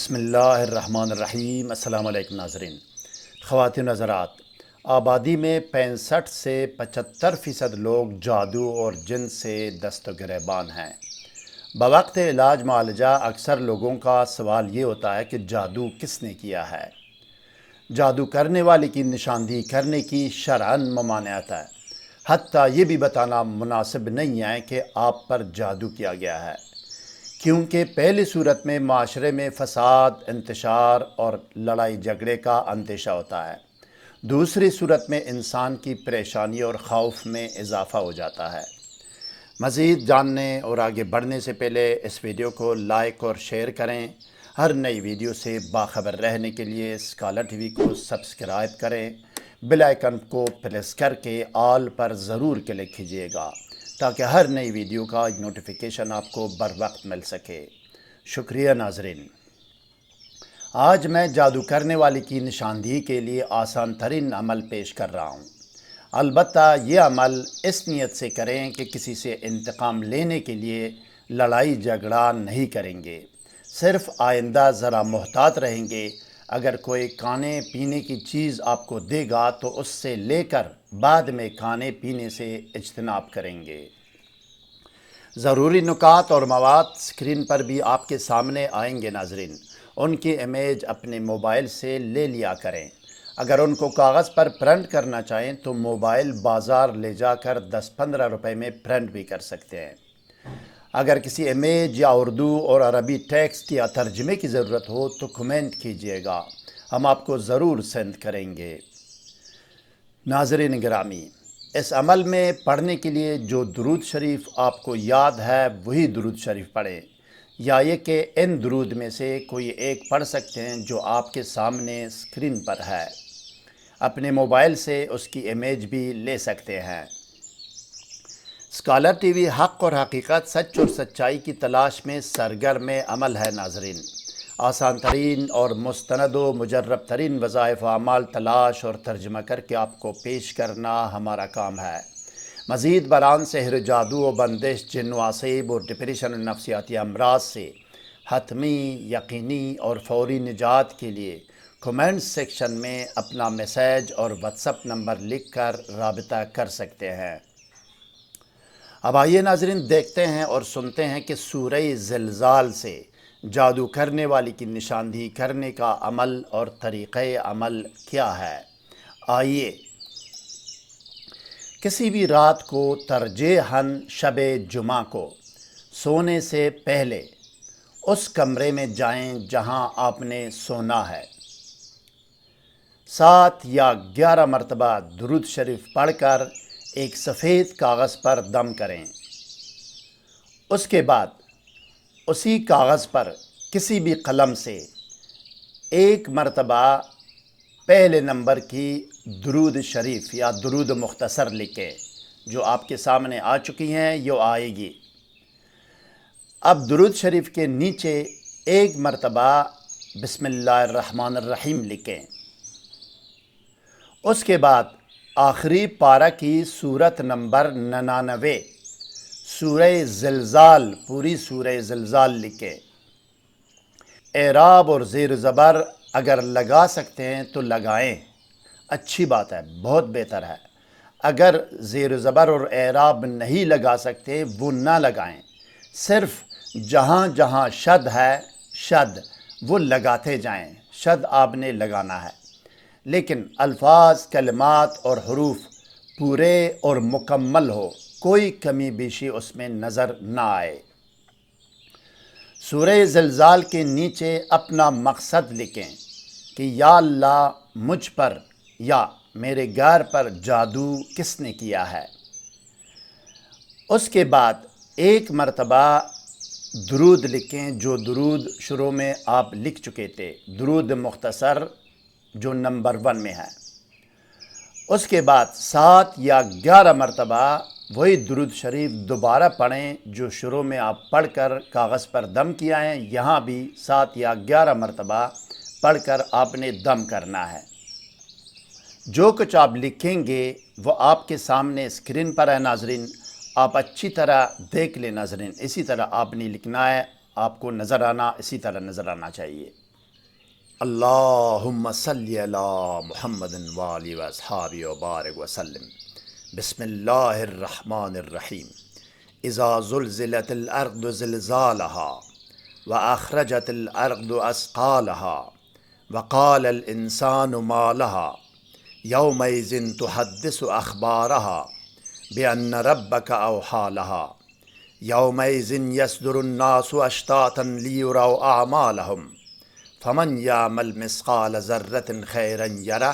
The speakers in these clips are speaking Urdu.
بسم اللہ الرحمن الرحیم۔ السلام علیکم ناظرین۔ خواتین حضرات، آبادی میں 65 سے 75% لوگ جادو اور جن سے دست و گریبان ہیں۔ بوقت علاج معالجہ اکثر لوگوں کا سوال یہ ہوتا ہے کہ جادو کس نے کیا ہے۔ جادو کرنے والے کی نشاندہی کرنے کی شرعاً ممانعت ہے، حتیٰ یہ بھی بتانا مناسب نہیں ہے کہ آپ پر جادو کیا گیا ہے، کیونکہ پہلی صورت میں معاشرے میں فساد، انتشار اور لڑائی جھگڑے کا اندیشہ ہوتا ہے۔ دوسری صورت میں انسان کی پریشانی اور خوف میں اضافہ ہو جاتا ہے۔ مزید جاننے اور آگے بڑھنے سے پہلے اس ویڈیو کو لائک اور شیئر کریں۔ ہر نئی ویڈیو سے باخبر رہنے کے لیے اسکالر ٹی وی کو سبسکرائب کریں۔ بیل آئیکن کو پریس کر کے آل پر ضرور کلک کیجیے گا تاکہ ہر نئی ویڈیو کا نوٹیفیکیشن آپ کو بر وقت مل سکے۔ شکریہ ناظرین۔ آج میں جادو کرنے والے کی نشاندہی کے لیے آسان ترین عمل پیش کر رہا ہوں۔ البتہ یہ عمل اس نیت سے کریں کہ کسی سے انتقام لینے کے لیے لڑائی جھگڑا نہیں کریں گے۔ صرف آئندہ ذرا محتاط رہیں گے۔ اگر کوئی کھانے پینے کی چیز آپ کو دے گا تو اس سے لے کر بعد میں کھانے پینے سے اجتناب کریں گے۔ ضروری نکات اور مواد اسکرین پر بھی آپ کے سامنے آئیں گے ناظرین۔ ان کی امیج اپنے موبائل سے لے لیا کریں۔ اگر ان کو کاغذ پر پرنٹ کرنا چاہیں تو موبائل بازار لے جا کر 10-15 روپے میں پرنٹ بھی کر سکتے ہیں۔ اگر کسی امیج یا اردو اور عربی ٹیکسٹ یا ترجمے کی ضرورت ہو تو کمنٹ کیجیے گا، ہم آپ کو ضرور سینڈ کریں گے۔ ناظرین گرامی، اس عمل میں پڑھنے کے لیے جو درود شریف آپ کو یاد ہے وہی درود شریف پڑھیں، یا یہ کہ ان درود میں سے کوئی ایک پڑھ سکتے ہیں جو آپ کے سامنے اسکرین پر ہے۔ اپنے موبائل سے اس کی امیج بھی لے سکتے ہیں۔ اسکالر ٹی وی حق اور حقیقت، سچ اور سچائی کی تلاش میں سرگرم عمل ہے ناظرین۔ آسان ترین اور مستند و مجرب ترین وظائف و اعمال تلاش اور ترجمہ کر کے آپ کو پیش کرنا ہمارا کام ہے۔ مزید برآں سحر، جادو و بندش، جن و عصیب اور ڈپریشن اور نفسیاتی امراض سے حتمی، یقینی اور فوری نجات کے لیے کمنٹ سیکشن میں اپنا میسیج اور واٹس ایپ نمبر لکھ کر رابطہ کر سکتے ہیں۔ اب آئیے ناظرین دیکھتے ہیں اور سنتے ہیں کہ سورہ زلزال سے جادو کرنے والی کی نشاندہی کرنے کا عمل اور طریقہ عمل کیا ہے۔ آئیے، کسی بھی رات کو ترجیحاً شب جمعہ کو سونے سے پہلے اس کمرے میں جائیں جہاں آپ نے سونا ہے۔ 7 یا 11 مرتبہ درود شریف پڑھ کر ایک سفید کاغذ پر دم کریں۔ اس کے بعد اسی کاغذ پر کسی بھی قلم سے ایک مرتبہ پہلے نمبر کی درود شریف یا درود مختصر لکھیں، جو آپ کے سامنے آ چکی ہیں، یہ آئے گی۔ اب درود شریف کے نیچے ایک مرتبہ بسم اللہ الرحمن الرحیم لکھیں۔ اس کے بعد آخری پارہ کی سورت نمبر 99 سورہ زلزال، پوری سورہ زلزال لکھیں۔ اعراب اور زیر زبر اگر لگا سکتے ہیں تو لگائیں، اچھی بات ہے، بہت بہتر ہے۔ اگر زیر زبر اور اعراب نہیں لگا سکتے وہ نہ لگائیں، صرف جہاں جہاں شد ہے شد وہ لگاتے جائیں، شد آپ نے لگانا ہے، لیکن الفاظ، کلمات اور حروف پورے اور مکمل ہو، کوئی کمی بیشی اس میں نظر نہ آئے۔ سورہ زلزال کے نیچے اپنا مقصد لکھیں کہ یا اللہ، مجھ پر یا میرے گھر پر جادو کس نے کیا ہے۔ اس کے بعد ایک مرتبہ درود لکھیں، جو درود شروع میں آپ لکھ چکے تھے، درود مختصر جو نمبر 1 میں ہے۔ اس کے بعد 7 یا 11 مرتبہ وہی درود شریف دوبارہ پڑھیں جو شروع میں آپ پڑھ کر کاغذ پر دم کیا ہے، یہاں بھی 7 یا 11 مرتبہ پڑھ کر آپ نے دم کرنا ہے۔ جو کچھ آپ لکھیں گے وہ آپ کے سامنے اسکرین پر ہے ناظرین، آپ اچھی طرح دیکھ لیں ناظرین، اسی طرح آپ نے لکھنا ہے، آپ کو نظر آنا اسی طرح نظر آنا چاہیے۔ اللہم صلی علی محمد والی و اصحابہ وبارک وسلم۔ بسم اللہ الرحمن الرحیم۔ اذا زلزلت الارض زلزالها واخرجت الارض اثقالها وقال الانسان ما لها یومئذ تحدث اخبارها بان ربک اوحی لها یومئذ یصدر الناس اشتاتا لیروا اعمالهم فمن یعمل مثقال ذرۃ خیرا یرہ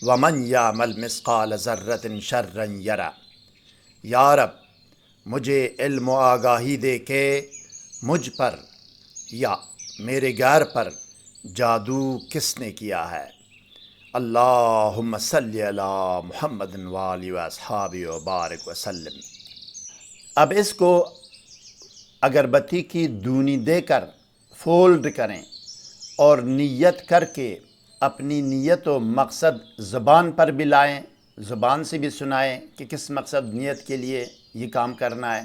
ومن یعمل مثقال ذرۃ شرا یرہ۔ یا رب، مجھے علم و آگاہی دے کہ مجھ پر یا میرے غیر پر جادو کس نے کیا ہے۔ اللہم صلی علی محمد والی و اصحابہ وبارک وسلم۔ اب اس کو اگربتی کی دونی دے کر فولڈ کریں اور نیت کر کے اپنی نیت و مقصد زبان پر بھی لائیں، زبان سے بھی سنائیں کہ کس مقصد نیت کے لیے یہ کام کرنا ہے،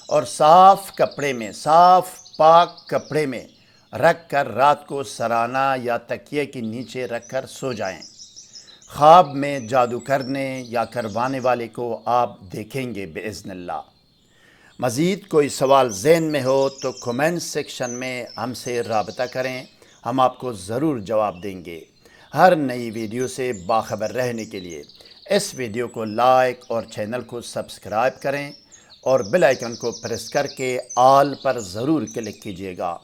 اور صاف کپڑے میں، صاف پاک کپڑے میں رکھ کر رات کو سرانہ یا تکیے کے نیچے رکھ کر سو جائیں۔ خواب میں جادو کرنے یا کروانے والے کو آپ دیکھیں گے باذن اللہ۔ مزید کوئی سوال ذہن میں ہو تو کومنٹ سیکشن میں ہم سے رابطہ کریں، ہم آپ کو ضرور جواب دیں گے۔ ہر نئی ویڈیو سے باخبر رہنے کے لیے اس ویڈیو کو لائک اور چینل کو سبسکرائب کریں اور بیل آئیکن کو پریس کر کے آل پر ضرور کلک کیجیے گا۔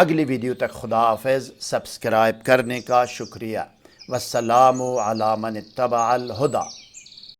اگلی ویڈیو تک خدا حافظ۔ سبسکرائب کرنے کا شکریہ۔ والسلام علی من اتبع الہدی۔